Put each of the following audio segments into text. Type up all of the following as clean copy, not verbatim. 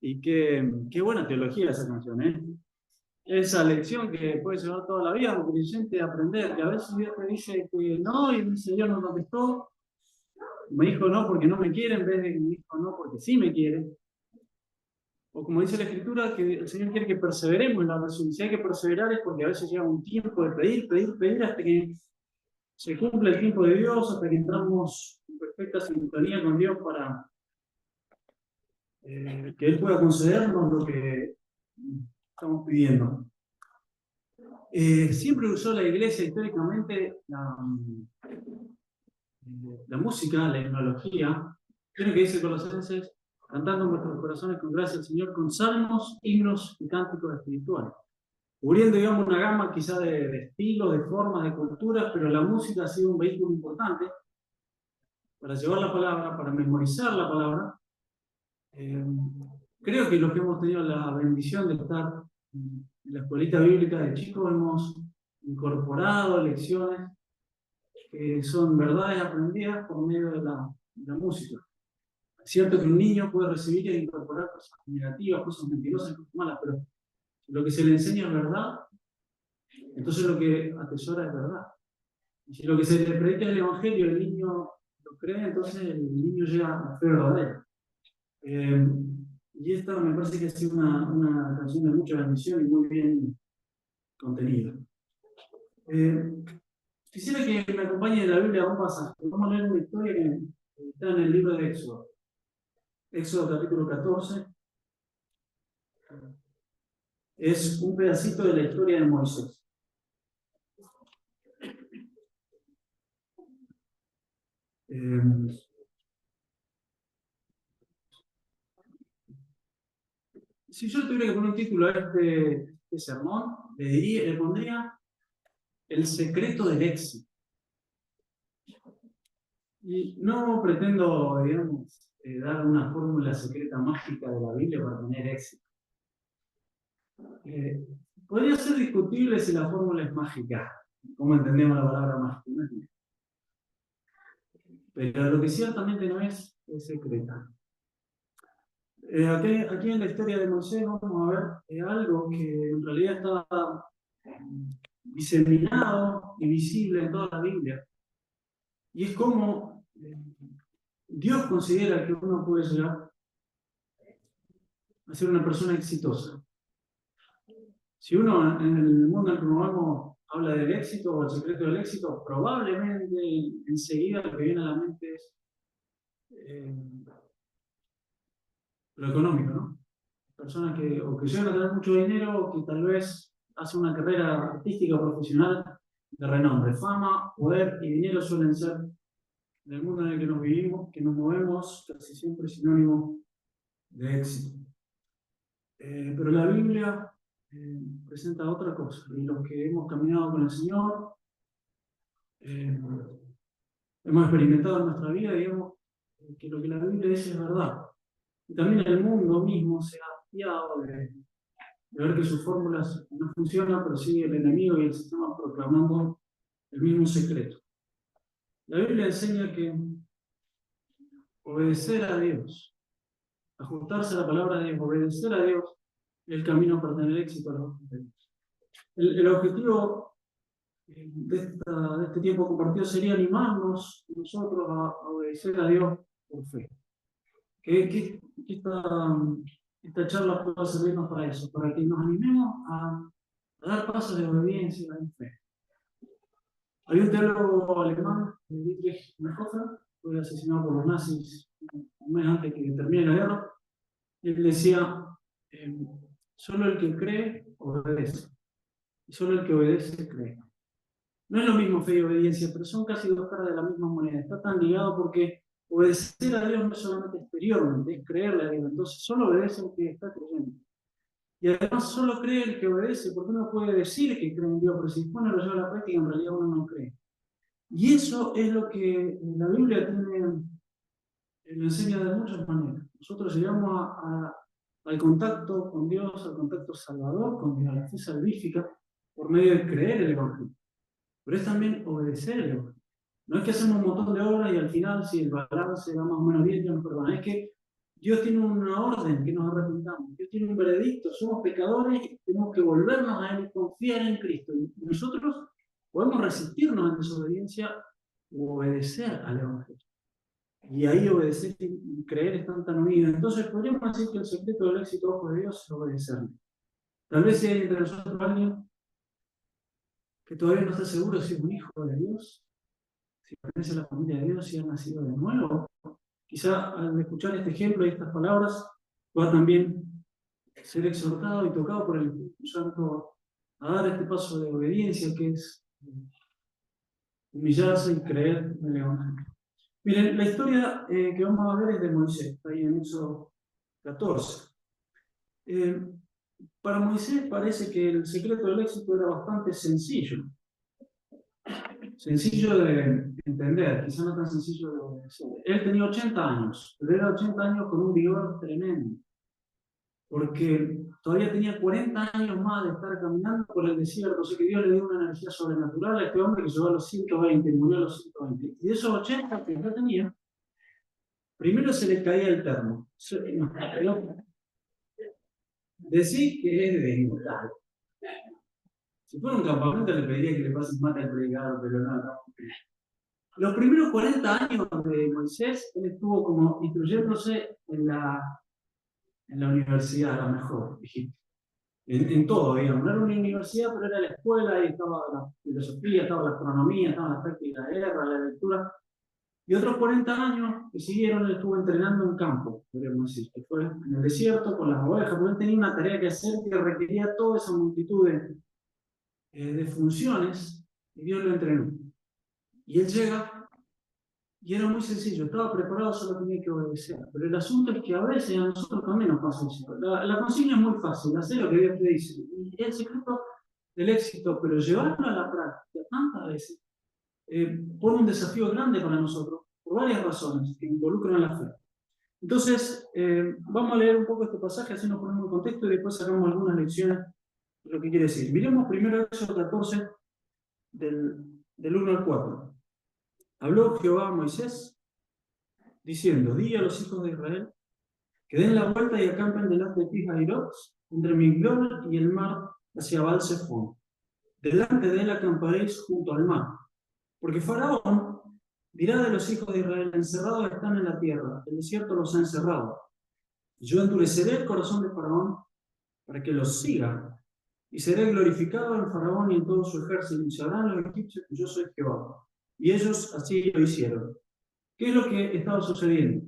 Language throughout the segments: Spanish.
Y qué buena teología esa canción, ¿eh? Esa lección que puede llevar toda la vida un creyente a aprender, que a veces Dios te dice que no, y el Señor no contestó, me dijo no porque no me quiere, en vez de que me dijo no porque sí me quiere. O como dice la Escritura, que el Señor quiere que perseveremos en la oración. Si hay que perseverar es porque a veces llega un tiempo de pedir, pedir, pedir hasta que se cumple el tiempo de Dios, hasta que entramos en perfecta sintonía con Dios para que Él pueda concedernos lo que estamos pidiendo. Siempre usó la Iglesia históricamente la música, la himnología. Tiene que dice Colosenses, cantando en vuestros corazones con gracia al Señor, con salmos, himnos y cánticos espirituales. Cubriendo, digamos, una gama quizá de estilos, de formas, de culturas, pero la música ha sido un vehículo importante para llevar la palabra, para memorizar la palabra. Creo que los que hemos tenido la bendición de estar en la escuelita bíblica de chicos hemos incorporado lecciones que son verdades aprendidas por medio de la música. Es cierto que un niño puede recibir e incorporar cosas negativas, cosas mentirosas, cosas malas, pero si lo que se le enseña es verdad, entonces lo que atesora es verdad. Y si lo que se le predica es el Evangelio, el niño lo cree, entonces el niño llega a la fe verdadera. Y esta me parece que ha sido una canción de mucha bendición y muy bien contenida. Quisiera que me acompañe en la Biblia a un pasaje. Vamos a leer una historia que está en el libro de Éxodo. Éxodo capítulo 14. Es un pedacito de la historia de Moisés. Si yo tuviera que poner un título a este sermón, le pondría El secreto del éxito. Y no pretendo, digamos, dar una fórmula secreta mágica de la Biblia para tener éxito. Podría ser discutible si la fórmula es mágica, como entendemos la palabra mágica. Pero lo que ciertamente no es secreta. Aquí en la historia de Moisés vamos a ver algo que en realidad está diseminado y visible en toda la Biblia. Y es como Dios considera que uno puede llegar a ser una persona exitosa. Si uno en el mundo en el que nos vamos habla del éxito o el secreto del éxito, probablemente enseguida lo que viene a la mente es lo económico, ¿no? Personas que o que llegan a tener mucho dinero o que tal vez hacen una carrera artística o profesional de renombre. Fama, poder y dinero suelen ser, en el mundo en el que nos vivimos, que nos movemos, casi siempre sinónimo de éxito. Pero la Biblia presenta otra cosa. Y los que hemos caminado con el Señor, hemos experimentado en nuestra vida, digamos, que lo que la Biblia dice es verdad. Y también el mundo mismo se ha fiado de ver que sus fórmulas no funcionan, pero sigue el enemigo y el sistema proclamando el mismo secreto. La Biblia enseña que obedecer a Dios, ajustarse a la palabra de Dios, obedecer a Dios, es el camino para tener éxito a los ojos de Dios. El objetivo de este tiempo compartido sería animarnos nosotros a obedecer a Dios por fe. Que esta charla pueda servirnos para eso, para que nos animemos a dar pasos de obediencia en fe. Hay un teólogo alemán, Dietrich Bonhoeffer, fue asesinado por los nazis un mes antes que termine la guerra, y él decía, solo el que cree, obedece. Y solo el que obedece, cree. No es lo mismo fe y obediencia, pero son casi dos caras de la misma moneda. Está tan ligado porque obedecer a Dios no es solamente exteriormente, es creerle a Dios. Entonces solo obedece el que está creyendo. Y además solo cree el que obedece, porque uno puede decir que cree en Dios, pero si después no lo lleva a la práctica, en realidad uno no cree. Y eso es lo que la Biblia lo enseña de muchas maneras. Nosotros llegamos al contacto con Dios, al contacto salvador con Dios, a la fe salvífica, por medio de creer el Evangelio. Pero es también obedecer el Evangelio. No es que hacemos un montón de obras y al final, si el balance va más o menos bien, Dios nos perdona. Es que Dios tiene una orden que nos arrepentamos. Dios tiene un veredicto. Somos pecadores y tenemos que volvernos a Él y confiar en Cristo. Y nosotros podemos resistirnos en desobediencia o obedecer al Evangelio. Y ahí obedecer y creer están tan unidos. Entonces podríamos decir que el secreto del éxito a ojos de Dios es obedecerle. Tal vez si hay entre nosotros alguien que todavía no está seguro si es un hijo de Dios, si pertenece a la familia de Dios, si ha nacido de nuevo. Quizá al escuchar este ejemplo y estas palabras pueda también ser exhortado y tocado por el Espíritu Santo a dar este paso de obediencia que es humillarse y creer en el Evangelio. Miren, la historia que vamos a ver es de Moisés, está ahí en Éxodo 14. Para Moisés parece que el secreto del éxito era bastante sencillo. Sencillo de entender, quizá no tan sencillo de obedecer. Él tenía 80 años, pero era 80 años con un vigor tremendo, porque todavía tenía 40 años más de estar caminando por el desierto, así que Dios le dio una energía sobrenatural a este hombre que llegó a los 120 y murió a los 120. Y de esos 80 que ya tenía, primero se le caía el termo. Decís que es de inmortal. Si fuera un campamento le pediría que le pasen mate al predicador, pero no. Los primeros 40 años de Moisés, él estuvo como instruyéndose en la universidad, a lo mejor, en todo, digamos. No era una universidad, pero era la escuela, ahí estaba la filosofía, estaba la astronomía, estaba la táctica de guerra, la lectura. Y otros 40 años que siguieron, él estuvo entrenando en campo, podríamos decir, que fue en el desierto con las ovejas, porque él tenía una tarea que hacer que requería toda esa multitud de funciones, y Dios lo entrenó. Y él llega. Y era muy sencillo, estaba preparado, solo tenía que obedecer. Pero el asunto es que a veces a nosotros también nos pasa eso. La consigna es muy fácil, hacer lo que Dios te dice. Y el secreto del éxito, pero llevarlo a la práctica tantas veces, pone un desafío grande para nosotros, por varias razones que involucran la fe. Entonces, vamos a leer un poco este pasaje, así nos ponemos en contexto y después sacamos algunas lecciones de lo que quiere decir. Miremos primero Éxodo 14, del 1 al 4. Habló Jehová a Moisés, diciendo: di a los hijos de Israel que den la vuelta y acampen delante de Pi-Hahirot, entre Migdol y el mar, hacia Baal-Zephón. Delante de él acamparéis junto al mar. Porque Faraón dirá de los hijos de Israel: encerrados están en la tierra, el desierto los ha encerrado. Y yo endureceré el corazón de Faraón para que los siga, y seré glorificado en Faraón y en todo su ejército, y sabrán los egipcios que yo soy Jehová. Y ellos así lo hicieron. ¿Qué es lo que estaba sucediendo?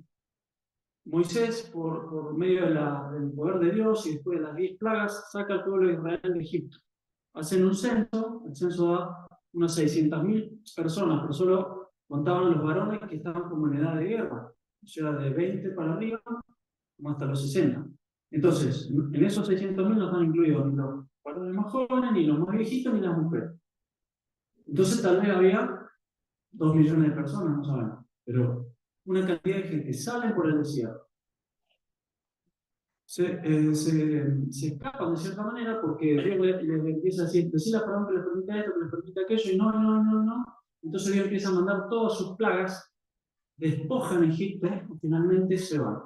Moisés, por medio del poder de Dios y después de las 10 plagas, saca al pueblo de Israel de Egipto. Hacen un censo, el censo da unas 600.000 personas, pero solo contaban los varones que estaban como en edad de guerra, o sea, de 20 para arriba, como hasta los 60. Entonces, en esos 600.000 no están incluidos ni los varones más jóvenes, ni los más viejitos, ni las mujeres. Entonces, tal vez había 2 millones de personas, no sabemos, pero una cantidad de gente salen por el desierto. Se escapan de cierta manera porque Dios les empieza a decir a Faraón que les permita esto, que les permita aquello, y no. Entonces Dios empieza a mandar todas sus plagas, despojan Egipto y finalmente se van.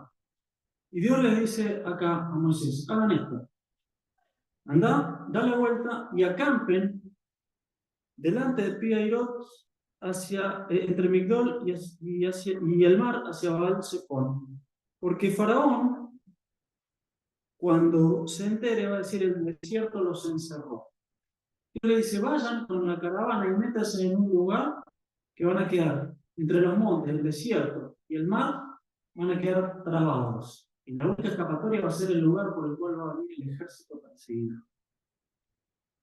Y Dios les dice acá a Moisés: hagan esto, andá, da la vuelta y acampen delante de Pi-Hahirot, entre Migdol y el mar hacia Baal-Zephón. Porque Faraón, cuando se entere, va a decir: el desierto los encerró. Y le dice: vayan con la caravana y métanse en un lugar que van a quedar entre los montes, el desierto y el mar, van a quedar trabados. Y la única escapatoria va a ser el lugar por el cual va a venir el ejército perseguido.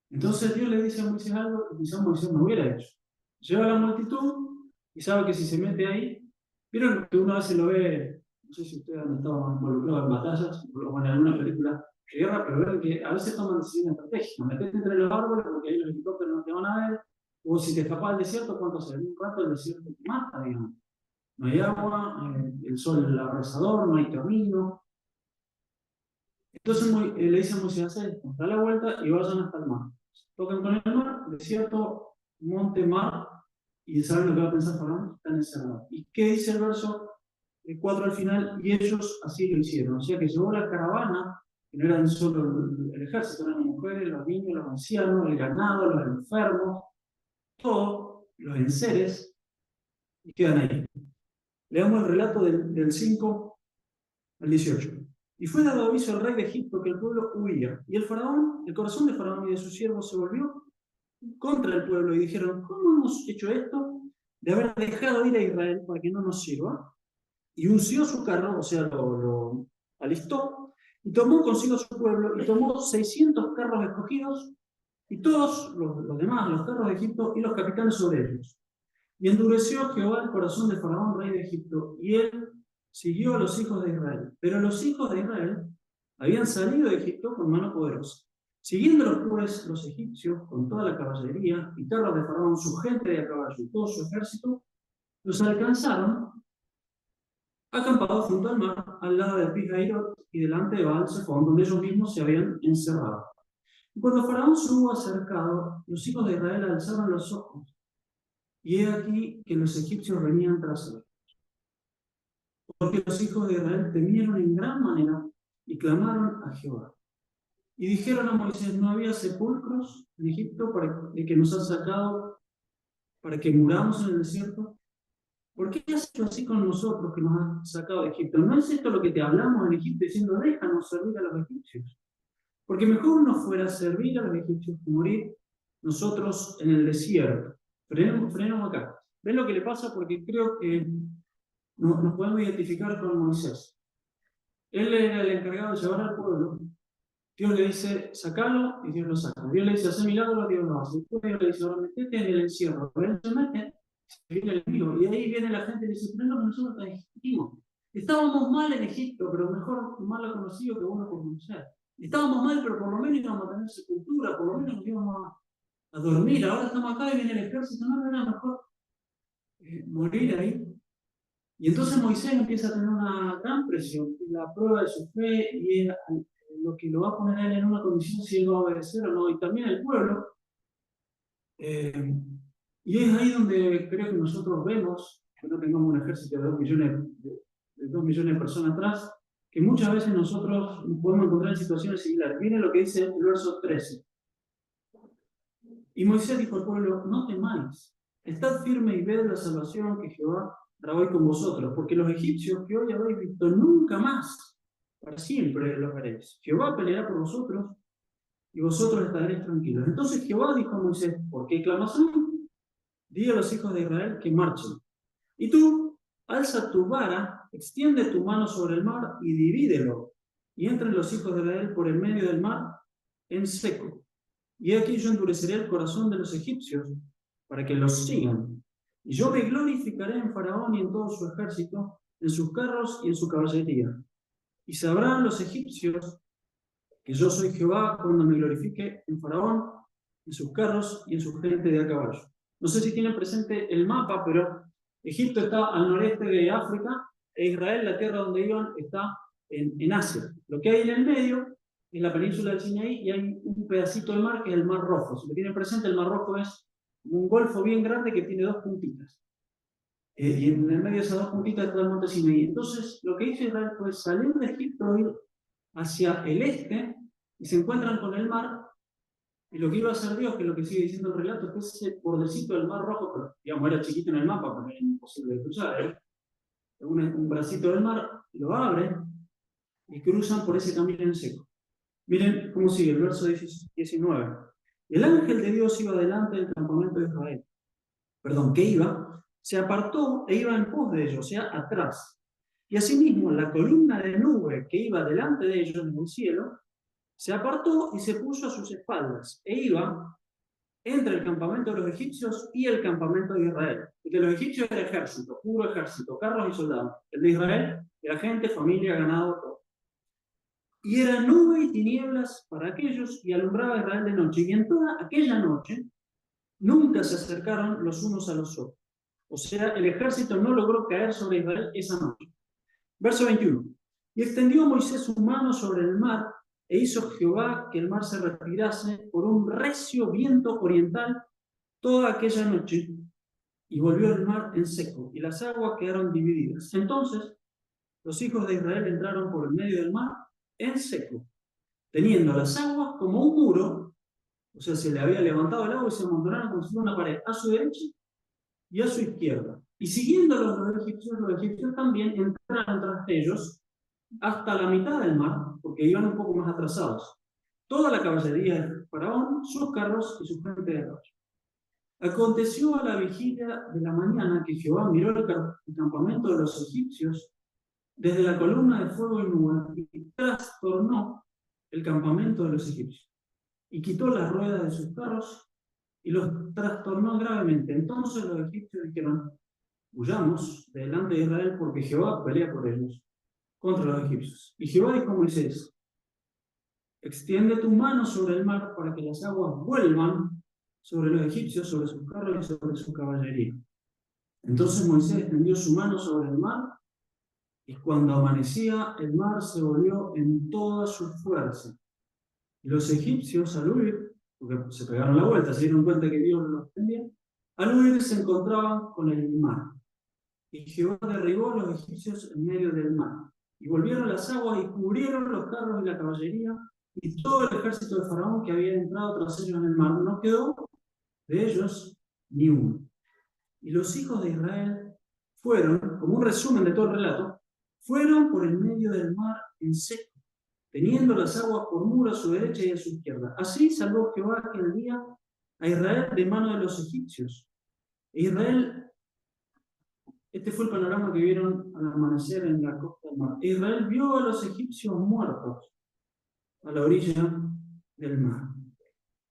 Entonces Dios le dice a Moisés algo que quizás Moisés no hubiera hecho. Lleva a la multitud y sabe que si se mete ahí, vieron que uno a veces lo ve, no sé si ustedes han estado involucrados en batallas o en alguna película de guerra, pero ven que a veces toman decisiones estratégicas. Metete entre los árboles porque ahí los helicópteros no te van a ver, o si te escapas al desierto, ¿cuánto se ve? Un rato el desierto te mata, digamos. No hay agua, el sol es abrasador, no hay camino. Entonces le dice a Moisés: hace esto, da la vuelta y vayan hasta el mar. Tocan con el mar, desierto, monte, mar, y saben lo que va a pensar Faraón: están encerrados. ¿Y qué dice el verso 4 al final, y ellos así lo hicieron. O sea que llevó la caravana, que no eran solo el ejército, eran las mujeres, los niños, los ancianos, el ganado, los enfermos, todos los enseres, y quedan ahí. Leamos el relato del 5 al 18. Y fue dado aviso al rey de Egipto que el pueblo huía, y el corazón de Faraón y de sus siervos se volvió contra el pueblo, y dijeron: ¿cómo hemos hecho esto de haber dejado ir a Israel para que no nos sirva? Y unció su carro, o sea, lo alistó, y tomó consigo su pueblo, y tomó 600 carros escogidos, y todos los demás, los carros de Egipto, y los capitanes sobre ellos. Y endureció Jehová el corazón de Faraón, rey de Egipto, y él siguió a los hijos de Israel. Pero los hijos de Israel habían salido de Egipto con mano poderosa. Siguiéndolos pues los egipcios, con toda la caballería y carros de Faraón, su gente de a caballo y todo su ejército, los alcanzaron acampados junto al mar, al lado de Pi-Hahirot y delante de Baal-Zephón, donde ellos mismos se habían encerrado. Y cuando Faraón se hubo acercado, los hijos de Israel alzaron los ojos, y he aquí que los egipcios venían tras ellos. Porque los hijos de Israel temieron en gran manera y clamaron a Jehová. Y dijeron a Moisés: ¿no había sepulcros en Egipto de que nos han sacado para que muramos en el desierto? ¿Por qué has hecho así con nosotros que nos has sacado de Egipto? ¿No es esto lo que te hablamos en Egipto diciendo: déjanos servir a los egipcios? Porque mejor nos fuera servir a los egipcios que morir nosotros en el desierto. Frenemos acá. ¿Ven lo que le pasa? Porque creo que nos podemos identificar con Moisés. Él era el encargado de llevar al pueblo. Dios le dice: sacalo, y Dios lo saca. Dios le dice: hacer milagros, Dios lo hace. Después Dios le dice: ahora metete en el encierro. Él se mete, se viene el enemigo. Y ahí viene la gente y dice: pero no, nosotros te dijimos. Estábamos mal en Egipto, pero mejor mal conocido que bueno por conocer. Estábamos mal, pero por lo menos íbamos a tener sepultura, por lo menos nos íbamos a dormir. Ahora estamos acá y viene el ejército. No era mejor morir ahí. Y entonces Moisés empieza a tener una gran presión, la prueba de su fe, y es lo que lo va a poner a él en una condición si él va a obedecer o no, y también el pueblo. Y es ahí donde creo que nosotros vemos que no tengamos un ejército de 2 millones de personas atrás, que muchas veces nosotros nos podemos encontrar en situaciones similares. Miren lo que dice el verso 13. Y Moisés dijo al pueblo: no temáis, estad firme y ved la salvación que Jehová hará hoy con vosotros, porque los egipcios que hoy habéis visto nunca más, para siempre los veréis. Jehová peleará por vosotros y vosotros estaréis tranquilos. Entonces Jehová dijo a Moisés: ¿por qué clamas a mí? Di a los hijos de Israel que marchen. Y tú, alza tu vara, extiende tu mano sobre el mar y divídelo, y entren los hijos de Israel por el medio del mar en seco. Y aquí yo endureceré el corazón de los egipcios para que los sigan. Y yo me glorificaré en Faraón y en todo su ejército, en sus carros y en su caballería. Y sabrán los egipcios que yo soy Jehová cuando me glorifique en Faraón, en sus carros y en su gente de a caballo. No sé si tienen presente el mapa, pero Egipto está al noreste de África e Israel, la tierra donde iban, está en Asia. Lo que hay en el medio es la península del Sinaí y hay un pedacito de mar que es el Mar Rojo. Si lo tienen presente, el Mar Rojo es un golfo bien grande que tiene 2 puntitas. Y en el medio de esas 2 puntitas está el monte Sinaí. Entonces, lo que hizo Israel fue salir de Egipto, ir hacia el este, y se encuentran con el mar. Y lo que iba a hacer Dios, que es lo que sigue diciendo el relato, es que ese bordecito del Mar Rojo, pero digamos era chiquito en el mapa porque era imposible de cruzar, un bracito del mar, lo abre y cruzan por ese camino en seco. Miren cómo sigue el verso 19. El ángel de Dios iba delante del campamento de Israel. Que iba, se apartó e iba en pos de ellos, o sea, atrás. Y asimismo, la columna de nube que iba delante de ellos en el cielo, se apartó y se puso a sus espaldas, e iba entre el campamento de los egipcios y el campamento de Israel. El de los egipcios era ejército, puro ejército, carros y soldados. El de Israel era gente, familia, ganado, todo. Y era nube y tinieblas para aquellos, y alumbraba a Israel de noche. Y en toda aquella noche nunca se acercaron los unos a los otros. O sea, el ejército no logró caer sobre Israel esa noche. Verso 21. Y extendió Moisés su mano sobre el mar, e hizo Jehová que el mar se retirase por un recio viento oriental toda aquella noche, y volvió el mar en seco, y las aguas quedaron divididas. Entonces los hijos de Israel entraron por el medio del mar en seco, teniendo las aguas como un muro, o sea, se le había levantado el agua y se amontonaron como si fuera una pared a su derecha y a su izquierda. Y siguiendo los egipcios también entraron tras ellos hasta la mitad del mar, porque iban un poco más atrasados. Toda la caballería del faraón, sus carros y su gente de caballo. Aconteció a la vigilia de la mañana que Jehová miró el campamento de los egipcios desde la columna de fuego y nube y trastornó el campamento de los egipcios y quitó las ruedas de sus carros y los trastornó gravemente. Entonces los egipcios dijeron: huyamos de delante de Israel porque Jehová pelea por ellos contra los egipcios. Y Jehová dijo a Moisés: extiende tu mano sobre el mar para que las aguas vuelvan sobre los egipcios, sobre sus carros y sobre su caballería. Entonces Moisés extendió su mano sobre el mar, y cuando amanecía, el mar se volvió en toda su fuerza. Y los egipcios, al huir, porque se pegaron la vuelta, se dieron cuenta que Dios los extendía, al huir se encontraban con el mar. Y Jehová derribó a los egipcios en medio del mar. Y volvieron las aguas y cubrieron los carros y la caballería y todo el ejército de Faraón que había entrado tras ellos en el mar. No quedó de ellos ni uno. Y los hijos de Israel fueron, como un resumen de todo el relato, fueron por el medio del mar en seco, teniendo las aguas por muro a su derecha y a su izquierda. Así salvó Jehová aquel día a Israel de mano de los egipcios. E Israel, este fue el panorama que vieron al amanecer en la costa del mar. E Israel vio a los egipcios muertos a la orilla del mar.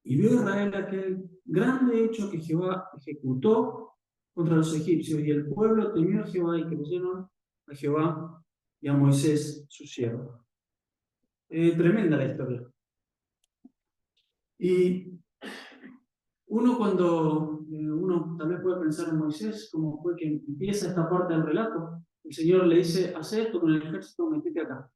Y vio Israel aquel grande hecho que Jehová ejecutó contra los egipcios, y el pueblo temió a Jehová y creyeron a Jehová y a Moisés su siervo. Tremenda la historia. Y uno tal vez puede pensar en Moisés, como fue que empieza esta parte del relato, el Señor le dice: haz esto con el ejército, metete acá.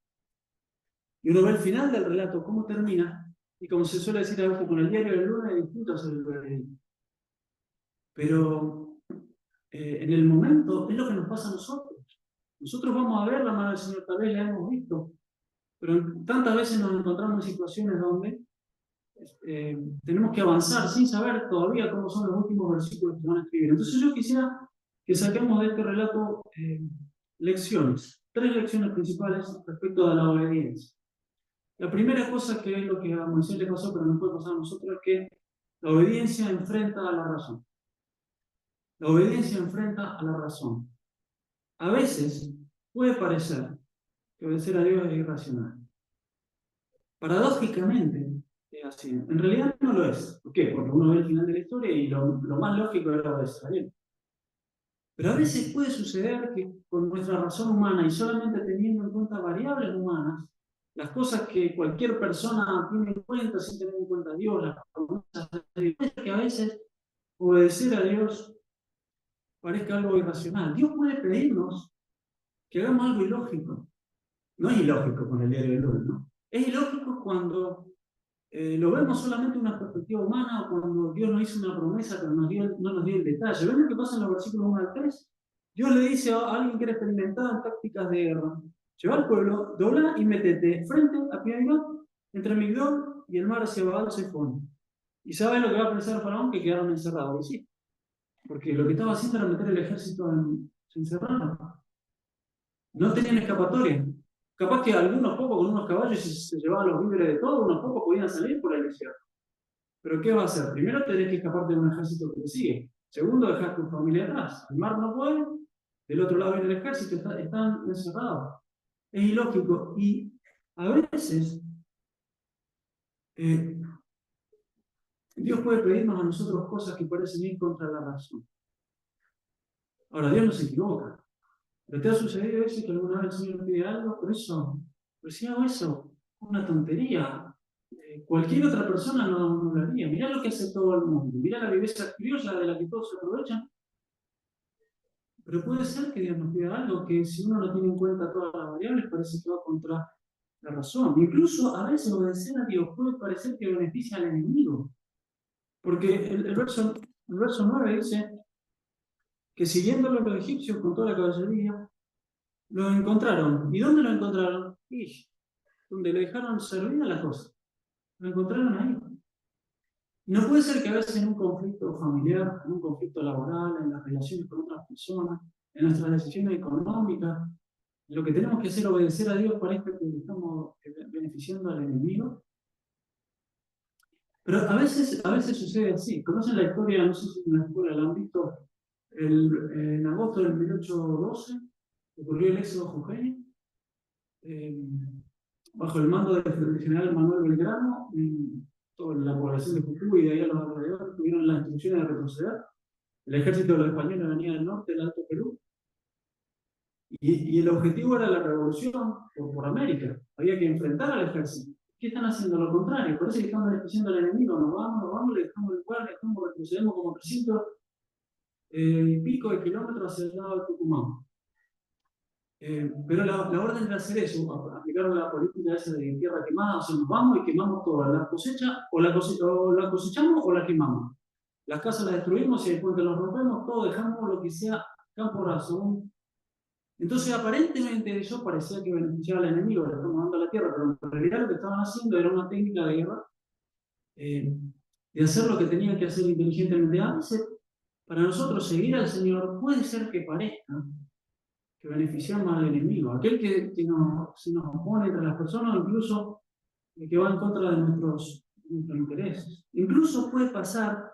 Y uno ve el final del relato, cómo termina, y como se suele decir a veces con el diario del lunes, es distinto hacer el veredicto. Pero en el momento es lo que nos pasa a nosotros. Nosotros vamos a ver la mano del Señor, tal vez la hemos visto, pero tantas veces nos encontramos en situaciones donde tenemos que avanzar sin saber todavía cómo son los últimos versículos que van a escribir. Entonces yo quisiera que saquemos de este relato lecciones, 3 lecciones principales respecto a la obediencia. La primera cosa, que es lo que a Moisés le pasó, pero nos puede pasar a nosotros, es que la obediencia enfrenta a la razón. La obediencia enfrenta a la razón. A veces puede parecer que obedecer a Dios es irracional. Paradójicamente, es así. En realidad no lo es. ¿Por qué? Porque uno ve el final de la historia y lo más lógico era obedecer a Dios. Pero a veces puede suceder que con nuestra razón humana y solamente teniendo en cuenta variables humanas, las cosas que cualquier persona tiene en cuenta sin tener en cuenta a Dios, las promesas de Dios, que a veces obedecer a Dios parezca algo irracional. Dios puede pedirnos que hagamos algo ilógico. No es ilógico con el diario de lunes, ¿no? Es ilógico cuando lo vemos solamente de una perspectiva humana, o cuando Dios nos hizo una promesa pero no nos dio el detalle. ¿Ven lo que pasa en los versículos 1 al 3? Dios le dice a alguien que era experimentado en tácticas de guerra: lleva al pueblo, dobla y métete frente a Piedra, entre Migdol y el mar hacia Baal-Zephón. ¿Y sabe lo que va a pensar el faraón? Que quedaron encerrados. Y sí, porque lo que estaba haciendo era meter el ejército se encerraron. No tenían escapatoria. Capaz que algunos pocos con unos caballos se llevaban los víveres de todo, unos pocos podían salir por el desierto. Pero ¿qué va a hacer? Primero tenés que escaparte de un ejército que te sigue. Segundo, dejar tu familia atrás. El mar no puede, del otro lado viene el ejército, están encerrados. Es ilógico. Y a veces Dios puede pedirnos a nosotros cosas que parecen ir contra la razón. Ahora, Dios no se equivoca. ¿Pero te ha sucedido eso, que alguna vez el Señor me pide algo? Pero si hago eso, una tontería. Cualquier otra persona no lo haría. Mirá lo que hace todo el mundo. Mirá la viveza criolla de la que todos se aprovechan. Pero puede ser que Dios nos pida algo que, si uno no tiene en cuenta todas las variables, parece que va contra la razón. Incluso a veces obedecer a Dios puede parecer que beneficia al enemigo. Porque el verso 9 dice que siguiéndolo los egipcios con toda la caballería, lo encontraron. ¿Y dónde lo encontraron? Y donde le dejaron servir a la cosa. Lo encontraron ahí. No puede ser que a veces en un conflicto familiar, en un conflicto laboral, en las relaciones con otras personas, en nuestras decisiones económicas, lo que tenemos que hacer es obedecer a Dios, parezca que estamos beneficiando al enemigo. Pero a veces sucede así. ¿Conocen la historia? No sé si en la escuela la han visto. En agosto del 1812 ocurrió el éxodo jujeño, eh, bajo el mando del general Manuel Belgrano, y toda la población de Jujuy y de ahí a los alrededores tuvieron las instrucciones de retroceder. El ejército de los españoles venía del norte, del Alto Perú, y el objetivo era la revolución por América. Había que enfrentar al ejército. ¿Qué están haciendo? Lo contrario, parece que están beneficiando al enemigo. Nos vamos, le dejamos el lugar, retrocedemos como 300 y pico de kilómetros hacia el lado de Tucumán. Pero la orden de hacer eso, aplicaron la política esa de tierra quemada, o sea, nos vamos y quemamos toda la cosecha, o la cosechamos o la quemamos. Las casas las destruimos y después que las rompemos, todo dejamos lo que sea campo raso. Entonces, aparentemente eso parecía que beneficiaba al enemigo, le estamos dando a la tierra, pero en realidad lo que estaban haciendo era una técnica de guerra, de hacer lo que tenían que hacer inteligentemente. A veces, para nosotros, seguir al Señor puede ser que parezca que beneficiamos al enemigo, aquel que se nos opone entre las personas, incluso que va en contra de nuestros intereses. Incluso puede pasar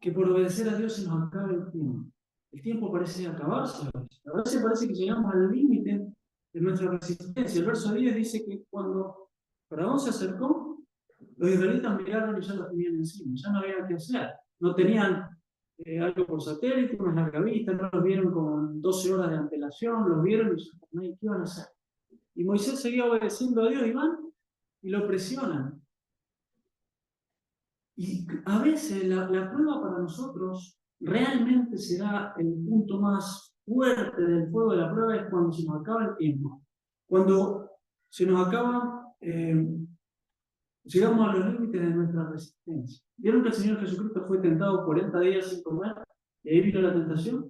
que por obedecer a Dios se nos acabe el tiempo. El tiempo parece acabarse a veces. A veces parece que llegamos al límite de nuestra resistencia. El verso 10 dice que cuando Faraón se acercó, los israelitas miraron y ya los tenían encima, ya no había qué hacer. No tenían algo por satélite, una larga vista, no los vieron con 12 horas de antelación, los vieron y ¿qué iban a hacer? Y Moisés seguía obedeciendo a Dios y van y lo presionan. Y a veces la prueba para nosotros realmente será el punto más fuerte del fuego de la prueba, es cuando se nos acaba el tiempo. Cuando se nos acaba, llegamos a los límites de nuestra resistencia. ¿Vieron que el Señor Jesucristo fue tentado 40 días sin comer? Y ahí vino la tentación.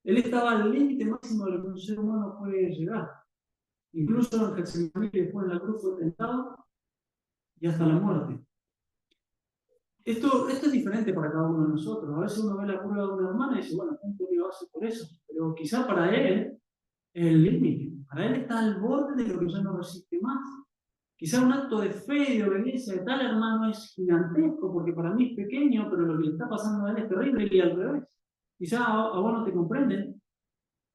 Él estaba al límite máximo de lo que un ser humano puede llegar. Incluso en Getsemaní, después en la cruz, fue tentado y hasta la muerte. Esto es diferente para cada uno de nosotros. A veces uno ve la prueba de una hermana y dice, bueno, ¿cuánto lo hace por eso? Pero quizá para él es el límite. Para él está al borde de lo que ya no resiste más. Quizá un acto de fe y de obediencia de tal hermano es gigantesco, porque para mí es pequeño, pero lo que le está pasando a él es terrible, y al revés. Quizá a vos no te comprenden,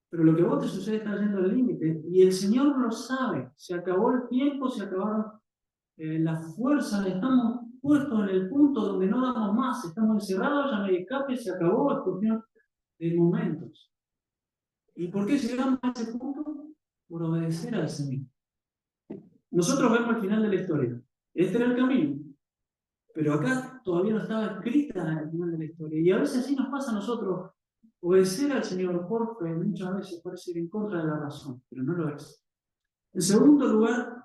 pero lo que a vos te sucede está yendo al límite, y el Señor lo sabe. Se acabó el tiempo, se acabaron las fuerzas, estamos puestos en el punto donde no damos más, estamos encerrados, ya no hay escape, se acabó, es cuestión de momentos. ¿Y por qué llegamos a ese punto? Por obedecer al Señor. Nosotros vemos el final de la historia. Este era el camino. Pero acá todavía no estaba escrita el final de la historia. Y a veces así nos pasa a nosotros. Obedecer al Señor por fe muchas veces parece ir en contra de la razón, pero no lo es. En segundo lugar,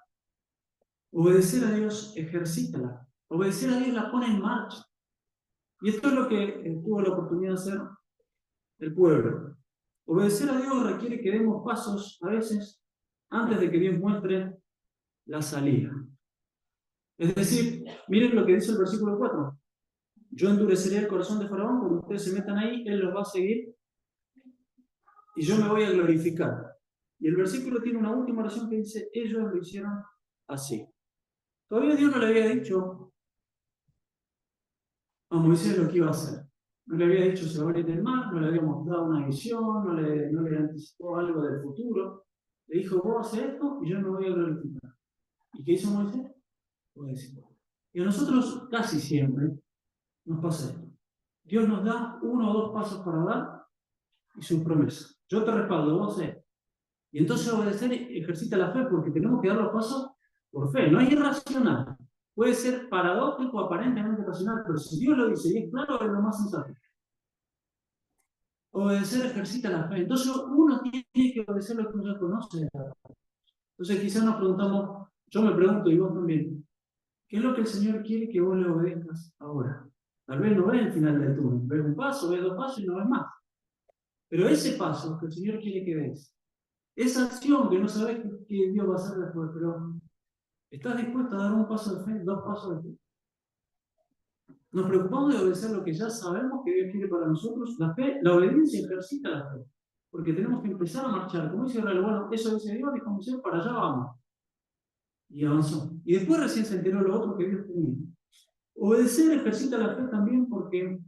obedecer a Dios ejercítala. Obedecer a Dios la pone en marcha. Y esto es lo que tuvo la oportunidad de hacer el pueblo. Obedecer a Dios requiere que demos pasos a veces antes de que Dios muestre la salida. Es decir, miren lo que dice el versículo 4. Yo endureceré el corazón de Faraón, cuando ustedes se metan ahí, él los va a seguir y yo me voy a glorificar. Y el versículo tiene una última oración que dice, ellos lo hicieron así. Todavía Dios no le había dicho a Moisés lo que iba a hacer. No le había dicho se va a abrir el mar, no le había mostrado una visión, no le anticipó algo del futuro. Le dijo, vos haces esto y yo me voy a glorificar. ¿Y qué hizo Moisés? Obedeció. Y a nosotros casi siempre nos pasa esto. Dios nos da 1 o 2 pasos para dar y sus promesas. Yo te respaldo, vos haces. Y entonces obedecer ejercita la fe, porque tenemos que dar los pasos por fe. No es irracional. Puede ser paradójico, aparentemente racional, pero si Dios lo dice y es claro, es lo más sensato. Obedecer ejercita la fe. Entonces uno tiene que obedecer lo que uno ya conoce. Entonces quizás nos preguntamos, yo me pregunto y vos también, ¿qué es lo que el Señor quiere que vos le obedezcas ahora? Tal vez no ves el final del túnel, ves un paso, ves 2 pasos y no ves más. Pero ese paso que el Señor quiere que des, esa acción que no sabes qué Dios va a hacer después, pero ¿estás dispuesto a dar un paso de fe, dos pasos de fe? Nos preocupamos de obedecer lo que ya sabemos que Dios quiere para nosotros. La fe, la obediencia ejercita la fe. Porque tenemos que empezar a marchar. Como dice Israel, bueno, eso dice Dios, dijo Moisés, para allá vamos. Y avanzó. Y después recién se enteró lo otro que Dios tenía. Obedecer ejercita la fe también porque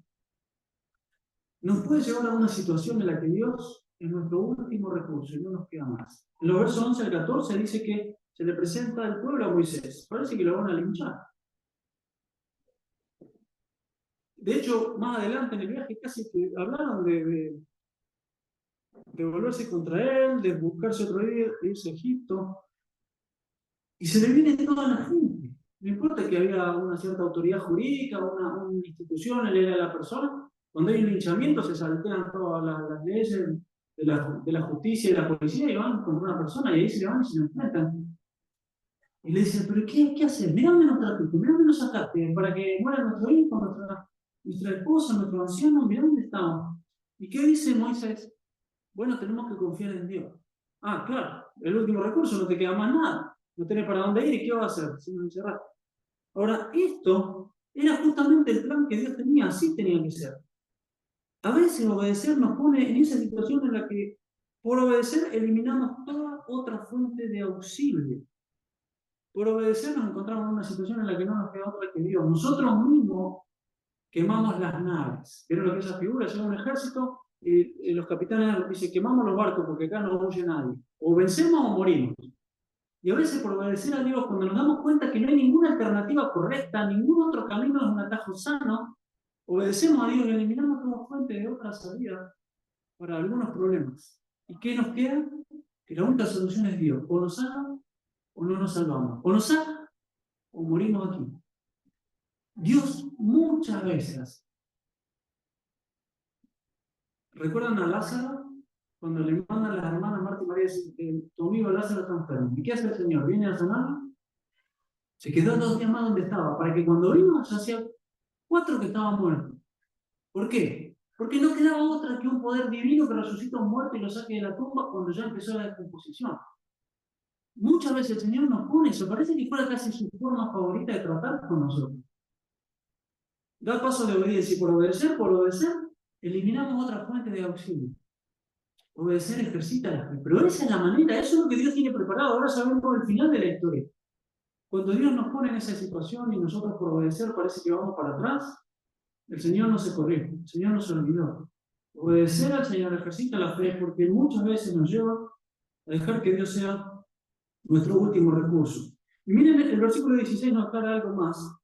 nos puede llevar a una situación en la que Dios es nuestro último recurso y no nos queda más. En los versos 11 al 14 dice que se le presenta al pueblo a Moisés. Parece que lo van a linchar. De hecho, más adelante en el viaje casi que hablaron de volverse contra él, de buscarse otro día, de irse a Egipto. Y se le viene toda la gente. No importa que había una cierta autoridad jurídica, una institución, él era la persona. Cuando hay un linchamiento se saltean todas las leyes de la justicia y de la policía y van contra una persona y ahí se le van y se lo enfrentan. Y le dicen, pero ¿qué haces? Mirá dónde nos trajiste, mirá dónde nos sacaste, para que muera nuestro hijo, nuestra esposa, nuestro anciano, mirá dónde estamos. ¿Y qué dice Moisés? Bueno, tenemos que confiar en Dios. Ah, claro, el último recurso, no te queda más nada. No tenés para dónde ir y qué vas a hacer si nos encerrás. Ahora, esto era justamente el plan que Dios tenía, así tenía que ser. A veces obedecer nos pone en esa situación en la que por obedecer eliminamos toda otra fuente de auxilio. Por obedecer nos encontramos en una situación en la que no nos queda otra que Dios. Nosotros mismos quemamos las naves. ¿Vieron lo que es esa figura? Llega un ejército y los capitanes dicen, quemamos los barcos porque acá no huye nadie. O vencemos o morimos. Y a veces por obedecer a Dios, cuando nos damos cuenta que no hay ninguna alternativa correcta, ningún otro camino es un atajo sano, obedecemos a Dios y eliminamos como fuente de otra salida para algunos problemas. ¿Y qué nos queda? Que la única solución es Dios. O nos salva o no nos salvamos. O nos salva o morimos aquí. Dios muchas veces. ¿Recuerdan a Lázaro? Cuando le mandan a las hermanas Marta y María decir que tu amigo Lázaro está enfermo. ¿Y qué hace el Señor? ¿Viene a sanarlo? Se quedó 2 días más donde estaba, para que cuando vino ya hacía 4 que estaban muertos. ¿Por qué? Porque no quedaba otra que un poder divino que resucita a un muerto y lo saque de la tumba cuando ya empezó la descomposición. Muchas veces el Señor nos pone eso, parece que fuera casi su forma favorita de tratar con nosotros. Da paso de obediencia y por obedecer, eliminamos otra fuente de auxilio. Obedecer ejercita la fe. Pero esa es la manera, eso es lo que Dios tiene preparado. Ahora sabemos el final de la historia. Cuando Dios nos pone en esa situación y nosotros por obedecer parece que vamos para atrás, el Señor no se corrige, el Señor no se olvidó. Obedecer al Señor ejercita la fe porque muchas veces nos lleva a dejar que Dios sea nuestro último recurso. Y miren, el versículo 16 nos aclara algo más.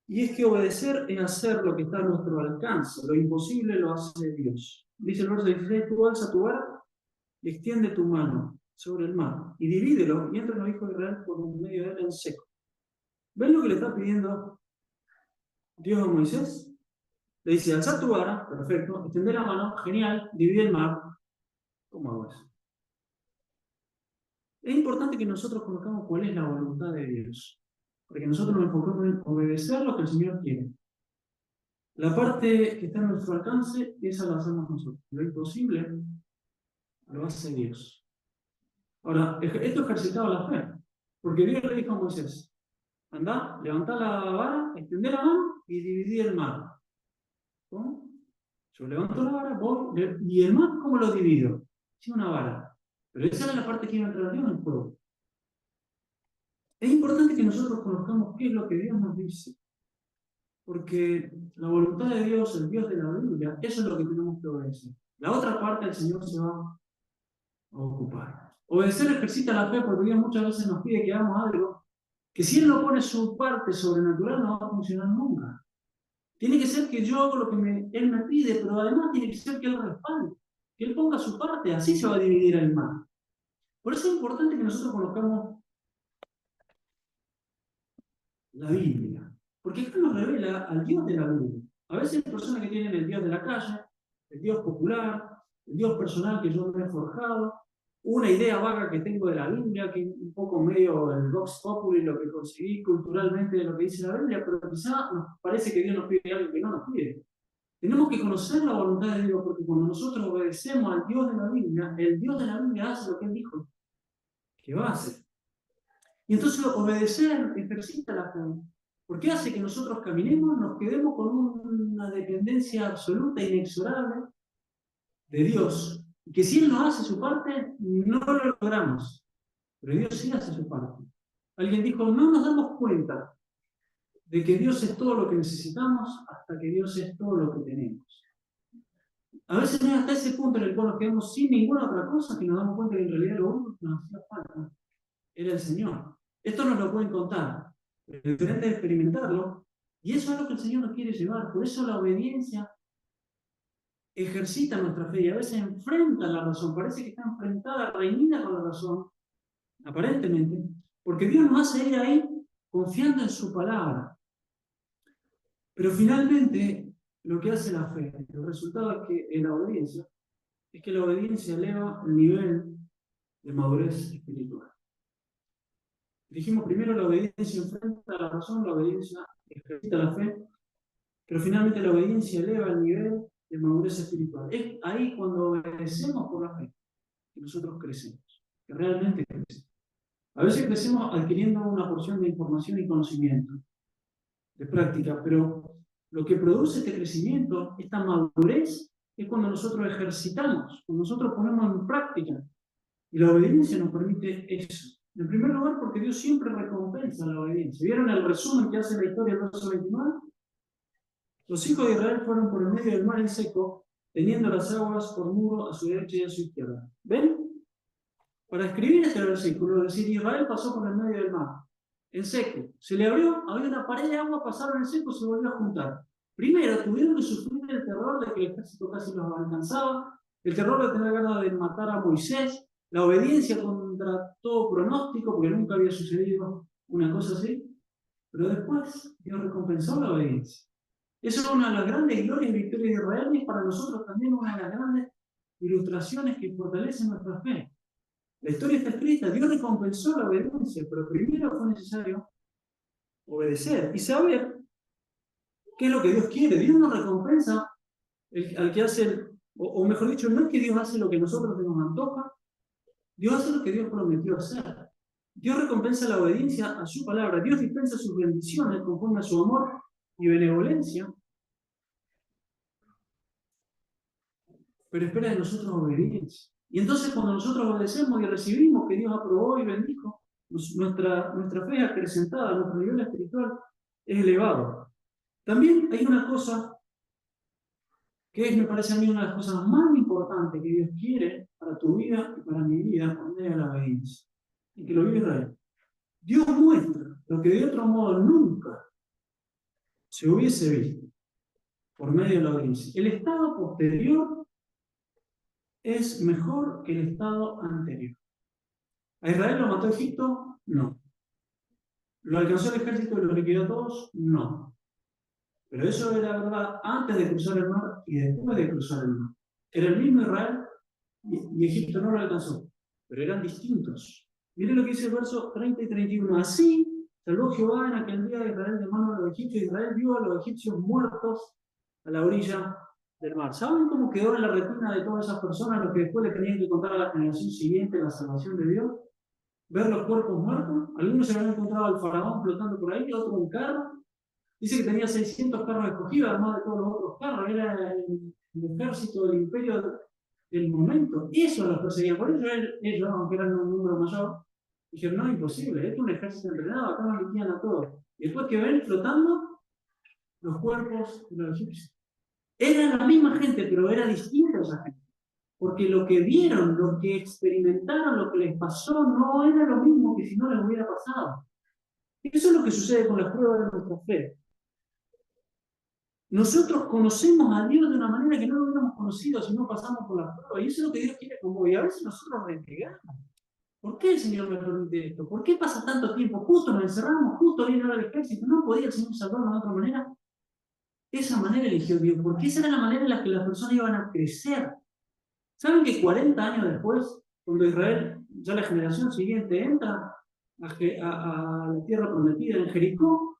Y es que obedecer es hacer lo que está a nuestro alcance. Lo imposible lo hace Dios. Dice el verso 16, tú alza tu vara y extiende tu mano sobre el mar y divídelo y entran los hijos de Israel por un medio de él en seco. ¿Ven lo que le está pidiendo Dios a Moisés? Le dice, alza tu vara, perfecto, extender la mano, genial, divide el mar. ¿Cómo hago eso? Es importante que nosotros conozcamos cuál es la voluntad de Dios, porque nosotros nos enfocamos en obedecer lo que el Señor quiere. La parte que está en nuestro alcance, esa la hacemos nosotros. Lo imposible lo hace Dios. Ahora, esto ejercitaba la fe, porque Dios le dijo a Moisés, anda, levantá la vara, extendé la mano y dividí el mar. ¿Cómo? Yo levanto la vara, voy, y el mar, ¿cómo lo divido? Sin una vara. Pero esa era la parte que iba a entrar Dios en el juego. Es importante que nosotros conozcamos qué es lo que Dios nos dice. Porque la voluntad de Dios, el Dios de la Biblia, eso es lo que tenemos que obedecer. La otra parte el Señor se va a ocupar. Obedecer ejercita la fe porque Dios muchas veces nos pide que hagamos algo que si Él no pone su parte sobrenatural no va a funcionar nunca. Tiene que ser que yo hago lo que Él me pide, pero además tiene que ser que Él respalde, que Él ponga su parte, así se va a dividir el mar. Por eso es importante que nosotros conozcamos la Biblia, porque acá nos revela al Dios de la Biblia. A veces hay personas que tienen el Dios de la calle, el Dios popular, el Dios personal que yo me he forjado, una idea vaga que tengo de la Biblia, que un poco medio el Vox Populi, lo que conseguí culturalmente de lo que dice la Biblia, pero quizá nos parece que Dios nos pide algo que no nos pide. Tenemos que conocer la voluntad de Dios, porque cuando nosotros obedecemos al Dios de la Biblia, el Dios de la Biblia hace lo que Él dijo que va a hacer. Y entonces obedecer ejercita la fe, porque hace que nosotros caminemos, nos quedemos con una dependencia absoluta e inexorable de Dios. Y que si Él no hace su parte, no lo logramos. Pero Dios sí hace su parte. Alguien dijo, no nos damos cuenta de que Dios es todo lo que necesitamos hasta que Dios es todo lo que tenemos. A veces no es hasta ese punto en el cual nos quedamos sin ninguna otra cosa que nos damos cuenta que en realidad lo único que nos hacía falta era el Señor. Esto nos lo pueden contar, pero lo diferente es experimentarlo, y eso es lo que el Señor nos quiere llevar. Por eso la obediencia ejercita nuestra fe y a veces enfrenta la razón, parece que está enfrentada, reñida con la razón, aparentemente, porque Dios nos hace ir ahí confiando en su palabra. Pero finalmente, lo que hace la fe, el resultado es que en la obediencia, es que la obediencia eleva el nivel de madurez espiritual. Dijimos primero, la obediencia enfrenta a la razón, la obediencia ejercita la fe, pero finalmente la obediencia eleva el nivel de madurez espiritual. Es ahí cuando obedecemos por la fe que nosotros crecemos, que realmente crecemos. A veces crecemos adquiriendo una porción de información y conocimiento, de práctica, pero lo que produce este crecimiento, esta madurez, es cuando nosotros ejercitamos, cuando nosotros ponemos en práctica. Y la obediencia nos permite eso. En primer lugar, porque Dios siempre recompensa la obediencia. ¿Vieron el resumen que hace la historia del verso 29? Los hijos de Israel fueron por el medio del mar en seco, teniendo las aguas por muro a su derecha y a su izquierda. ¿Ven? Para escribir este versículo, es decir, Israel pasó por el medio del mar, en seco. Se le abrió, había una pared de agua, pasaron en seco, se volvió a juntar. Primero, tuvieron que sufrir el terror de que el ejército casi los alcanzaba, el terror de tener ganas de matar a Moisés, la obediencia contra todo pronóstico, porque nunca había sucedido una cosa así. Pero después, Dios recompensó la obediencia. Eso es una de las grandes glorias y victorias de Israel y es para nosotros también una de las grandes ilustraciones que fortalecen nuestra fe. La historia está escrita, Dios recompensó la obediencia, pero primero fue necesario obedecer y saber qué es lo que Dios quiere. Dios no recompensa al que hace, o mejor dicho, no es que Dios hace lo que nosotros nos antoja, Dios hace lo que Dios prometió hacer. Dios recompensa la obediencia a su palabra, Dios dispensa sus bendiciones conforme a su amor y benevolencia, pero espera de nosotros obediencia. Y entonces cuando nosotros obedecemos y recibimos que Dios aprobó y bendijo, nuestra fe es acrecentada, nuestro nivel espiritual es elevado. También hay una cosa que me parece a mí una de las cosas más importantes que Dios quiere para tu vida y para mi vida por medio de la obediencia. Y que lo vive Israel. Dios muestra lo que de otro modo nunca se hubiese visto por medio de la obediencia. El estado posterior es mejor que el estado anterior. ¿A Israel lo mató Egipto? No. ¿Lo alcanzó el ejército y lo liquidó a todos? No. Pero eso era verdad antes de cruzar el mar y después de cruzar el mar. Era el mismo Israel y Egipto no lo alcanzó, pero eran distintos. Miren lo que dice el verso 30 y 31. Así salvó Jehová en aquel día de Israel de mano de los egipcios. Israel vio a los egipcios muertos a la orilla del mar. ¿Saben cómo quedó en la retina de todas esas personas lo que después le tenían que contar a la generación siguiente la salvación de Dios? Ver los cuerpos muertos. Algunos se habían encontrado al faraón flotando por ahí, otro un carro. Dice que tenía 600 carros escogidos, además de todos los otros carros. Era el ejército del imperio del momento. Eso los perseguía. Por eso ellos, aunque eran un número mayor, dijeron, no, imposible, esto es un ejército entrenado, acá nos liquidan a todos. Y después que ven flotando los cuerpos de los egipcios. Era la misma gente, pero era distinta esa gente. Porque lo que vieron, lo que experimentaron, lo que les pasó, no era lo mismo que si no les hubiera pasado. Eso es lo que sucede con las pruebas de nuestra fe. Nosotros conocemos a Dios de una manera que no lo hubiéramos conocido si no pasamos por las pruebas. Y eso es lo que Dios quiere con vos. Y a veces nosotros renegamos. ¿Por qué el Señor me permite esto? ¿Por qué pasa tanto tiempo? Justo nos encerramos, justo viene ahora el ejército. ¿No podía el Señor salvarnos de otra manera? Esa manera eligió Dios, porque esa era la manera en la que las personas iban a crecer. ¿Saben que 40 años después, cuando Israel, ya la generación siguiente, entra a la tierra prometida en Jericó,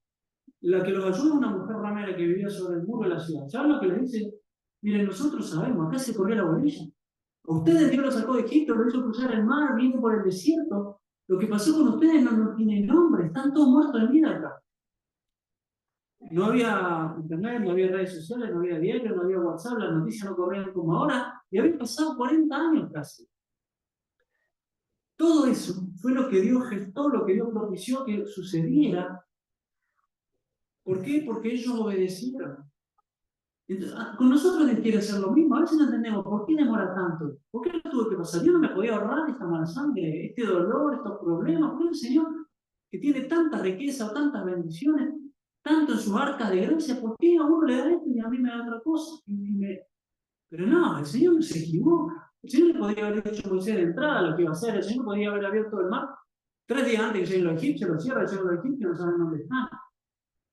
la que los ayuda es una mujer ramera que vivía sobre el muro de la ciudad. ¿Saben lo que les dice? Miren, nosotros sabemos, acá se corría la bolilla. A ustedes Dios los sacó de Egipto, los hizo cruzar el mar, vino por el desierto. Lo que pasó con ustedes no tiene nombre, están todos muertos de miedo acá. No había internet, no había redes sociales, no había diario, no había WhatsApp, las noticias no corrían como ahora, y habían pasado 40 años casi. Todo eso fue lo que Dios gestó, lo que Dios propició que sucediera. ¿Por qué? Porque ellos obedecieron. Entonces, con nosotros Él quiere hacer lo mismo. A veces no entendemos por qué demora tanto. ¿Por qué no tuve que pasar? Yo no me podía ahorrar esta mala sangre, este dolor, estos problemas. ¿Por qué el Señor, que tiene tanta riqueza o tantas bendiciones, tanto en sus arcas de gracia, por qué a uno le da esto y a mí me da otra cosa? Pero no, el Señor no se equivoca. El Señor le podía haber dicho a Moisés de entrada lo que iba a hacer. El Señor podía haber abierto el mar 3 días antes que lleguen los egipcios, lo cierra, llegan los egipcios, no saben dónde están.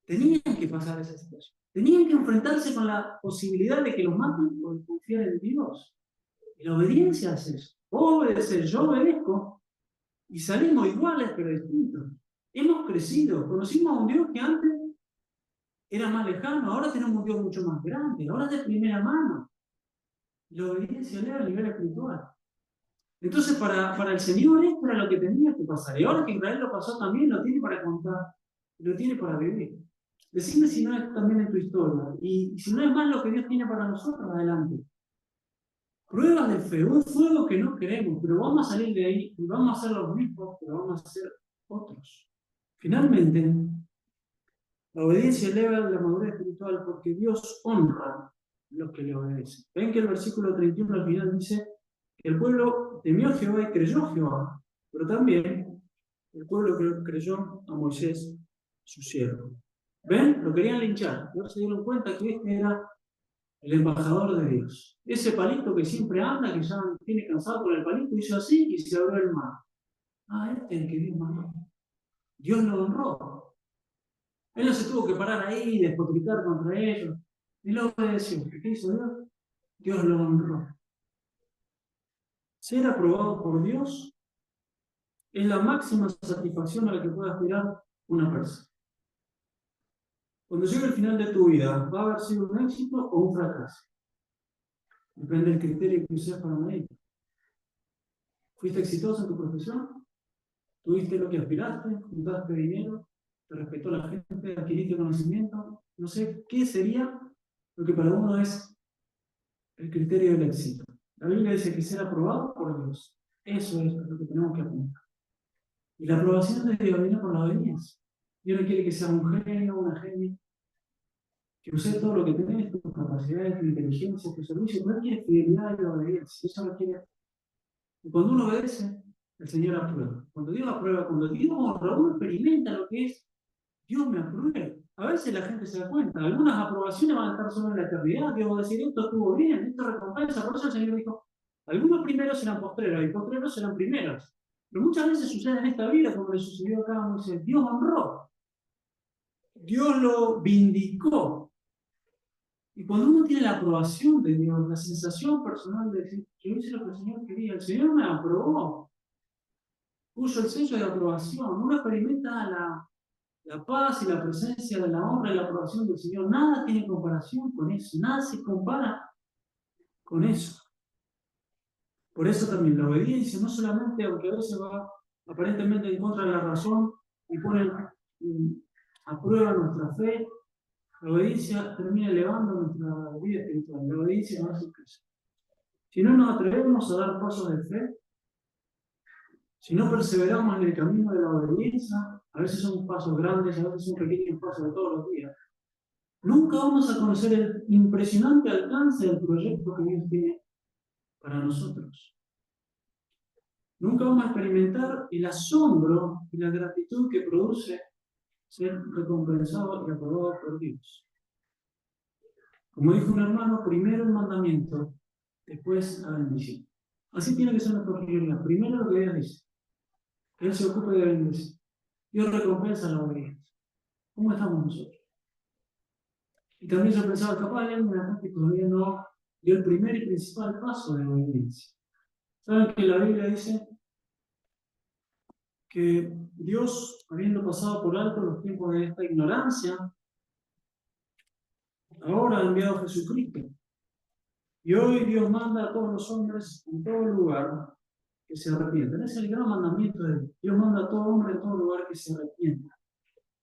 Tenían que pasar esa situación. Tenían que enfrentarse con la posibilidad de que los maten por confiar en Dios. Y la obediencia es eso. Obedecer, yo obedezco y salimos iguales pero distintos. Hemos crecido, conocimos a un Dios que antes era más lejano, ahora tenemos un Dios mucho más grande, ahora es de primera mano. La obediencia le da a nivel espiritual. Entonces, para el Señor esto era lo que tenía que pasar. Y ahora que Israel lo pasó también, lo tiene para contar, lo tiene para vivir. Decime si no es también en tu historia. Y si no es más lo que Dios tiene para nosotros, adelante. Pruebas de fe, un fuego que no queremos, pero vamos a salir de ahí y vamos a ser los mismos, pero vamos a ser otros. Finalmente, la obediencia eleva la madurez espiritual porque Dios honra a los que le obedecen. Ven que el versículo 31 al final dice que el pueblo temió a Jehová y creyó a Jehová, pero también el pueblo creyó a Moisés, su siervo. ¿Ven? Lo querían linchar. Luego se dieron cuenta que este era el embajador de Dios. Ese palito que siempre anda, que ya tiene cansado con el palito, hizo así y se abrió el mar. Ah, este es el que Dios mandó. Dios lo honró. Él no se tuvo que parar ahí y despotricar contra ellos. Él lo obedeció. ¿Qué hizo Dios? Dios lo honró. Ser aprobado por Dios es la máxima satisfacción a la que puede aspirar una persona. Cuando llegue el final de tu vida, ¿va a haber sido un éxito o un fracaso? Depende del criterio que uses para medir. ¿Fuiste exitoso en tu profesión? ¿Tuviste lo que aspiraste? ¿Juntaste dinero? ¿Te respetó la gente? ¿Adquiriste conocimiento? No sé, ¿qué sería lo que para uno es el criterio del éxito? La Biblia dice que ser aprobado por Dios. Eso es lo que tenemos que apuntar. Y la aprobación de Dios viene por la obediencia. Dios no quiere que seas un genio o una genia, que uses todo lo que tenés, tus capacidades, tu inteligencia, tu servicio, pero Él quiere fidelidad y obediencia. Eso lo quiere. Y cuando uno obedece, el Señor aprueba. Cuando Dios aprueba, cuando Dios honra, uno experimenta lo que es Dios me aprueba. A veces la gente se da cuenta. Algunas aprobaciones van a estar solo en la eternidad. Dios va a decir, esto estuvo bien, esto recompensa. Por eso el Señor dijo, algunos primeros serán postreros y postreros serán primeros. Pero muchas veces sucede en esta vida, como le sucedió acá a Moisés. Dios honró. Dios lo vindicó. Y cuando uno tiene la aprobación de Dios, la sensación personal de decir, yo hice lo que el Señor quería, el Señor me aprobó, puso el sello de aprobación, uno experimenta la paz y la presencia de la honra y la aprobación del Señor. Nada tiene comparación con eso, nada se compara con eso. Por eso también la obediencia, no solamente, aunque a veces va aparentemente en contra de la razón y pone a prueba nuestra fe, la obediencia termina elevando nuestra vida espiritual. La obediencia nos hace crecer. Si no nos atrevemos a dar pasos de fe, si no perseveramos en el camino de la obediencia, a veces son pasos grandes, a veces son pequeños pasos de todos los días, nunca vamos a conocer el impresionante alcance del proyecto que Dios tiene para nosotros. Nunca vamos a experimentar el asombro y la gratitud que produce ser recompensado y aprobado por Dios. Como dijo un hermano, primero el mandamiento, después la bendición. Así tiene que ser nuestra prioridad. Primero lo que Dios dice, que Él se ocupe de bendecir. Dios recompensa la obediencia. ¿Cómo estamos nosotros? Y también yo pensaba, capaz hay alguien acá que todavía no dio el primer y principal paso de la obediencia. ¿Saben que la Biblia dice que Dios, habiendo pasado por alto los tiempos de esta ignorancia, ahora ha enviado a Jesucristo. Y hoy Dios manda a todos los hombres en todo lugar que se arrepientan. Ese es el gran mandamiento de Dios. Dios manda a todo hombre en todo lugar que se arrepienta.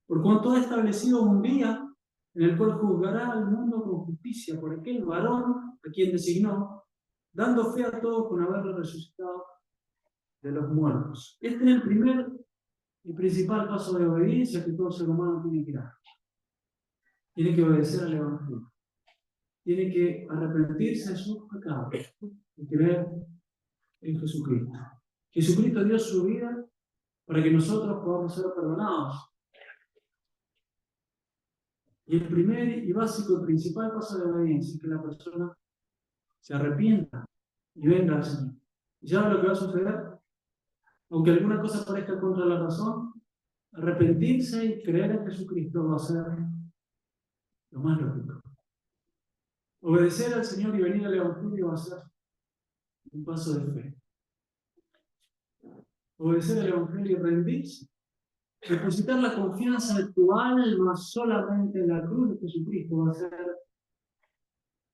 Por cuanto ha establecido un día en el cual juzgará al mundo con justicia por aquel varón a quien designó, dando fe a todos con haberle resucitado de los muertos. Este es el primer y principal paso de obediencia que todo ser humano tiene que dar. Tiene que obedecer al Evangelio. Tiene que arrepentirse de sus pecados y creer en Jesucristo. Jesucristo dio su vida para que nosotros podamos ser perdonados. Y el primer y básico y principal paso de obediencia es que la persona se arrepienta y venga al Señor. ¿Y sabe lo que va a suceder? Aunque alguna cosa parezca contra la razón, arrepentirse y creer en Jesucristo va a ser lo más lógico. Obedecer al Señor y venir al Evangelio va a ser un paso de fe. Obedecer al Evangelio y rendirse. Depositar la confianza de tu alma solamente en la cruz de Jesucristo va a ser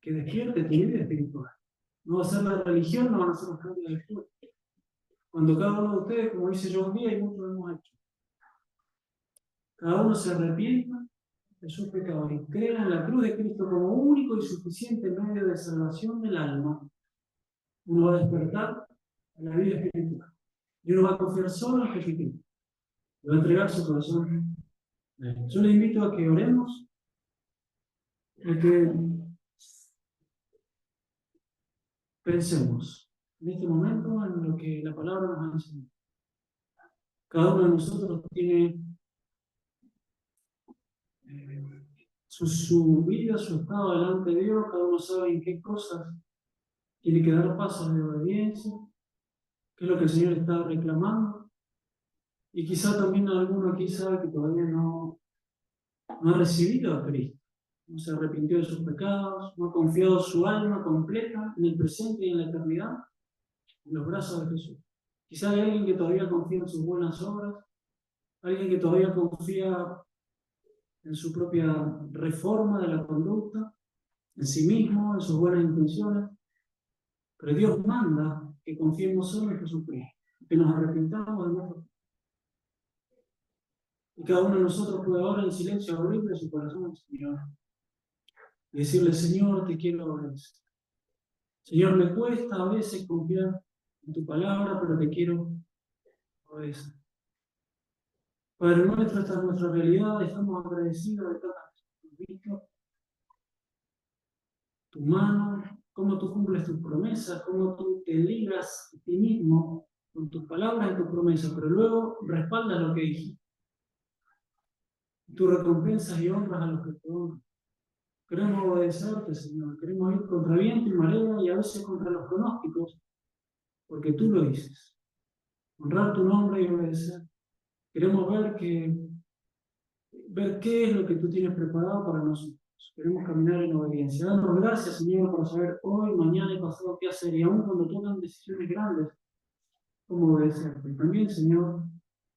que despierte tu vida espiritual. No va a ser la religión, no van a ser los cambios de fe. Cuando cada uno de ustedes, como hice yo un día y muchos lo hemos hecho, cada uno se arrepienta de sus pecados y crea en la cruz de Cristo como único y suficiente medio de salvación del alma, uno va a despertar a la vida espiritual. Y uno va a confiar solo en Jesucristo. Y va a entregar su corazón. Yo les invito a que oremos, a que pensemos en este momento en lo que la palabra nos ha enseñado. Cada uno de nosotros tiene su vida, su estado delante de Dios, cada uno sabe en qué cosas tiene que dar pasos de obediencia, qué es lo que el Señor está reclamando. Y quizá también alguno aquí sabe que todavía no ha recibido a Cristo, no se arrepintió de sus pecados, no ha confiado su alma completa en el presente y en la eternidad en los brazos de Jesús. Quizá hay alguien que todavía confía en sus buenas obras, alguien que todavía confía en su propia reforma de la conducta, en sí mismo, en sus buenas intenciones. Pero Dios manda que confiemos solo en Jesucristo, que nos arrepintamos de nuestros pecados. Y cada uno de nosotros puede ahora en silencio abrirle su corazón al Señor y decirle: Señor, te quiero obedecer. Señor, me cuesta a veces confiar en tu palabra, pero te quiero obedecer. Padre nuestro, esta es nuestra realidad, estamos agradecidos de cada visto tu mano, cómo tú cumples tus promesas, cómo tú te ligas a ti mismo con tus palabras y tus promesas, pero luego respaldas lo que dijiste. Tú recompensas y honras a los que te honran. Queremos obedecerte, Señor, queremos ir contra viento y marea y a veces contra los pronósticos, porque tú lo dices. Honrar tu nombre y obedecer. Queremos ver qué es lo que tú tienes preparado para nosotros. Queremos caminar en obediencia. Danos gracias, Señor, por saber hoy, mañana y pasado qué hacer, y aún cuando tocan decisiones grandes, cómo obedecerte. Y también, Señor,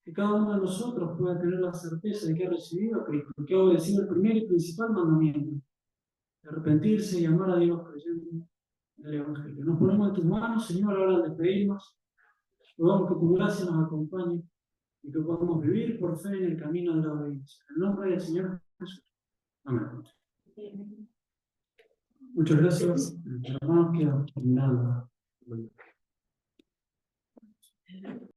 que cada uno de nosotros pueda tener la certeza de que ha recibido a Cristo, que ha obedecido el primer y principal mandamiento, de arrepentirse y amar a Dios creyendo en el Evangelio. Nos ponemos en tus manos, Señor, ahora al despedirnos. Rogamos que tu gracia nos acompañe y que podamos vivir por fe en el camino de la obediencia. En el nombre del Señor Jesús. Amén. Muchas gracias, hermanos, que han terminado.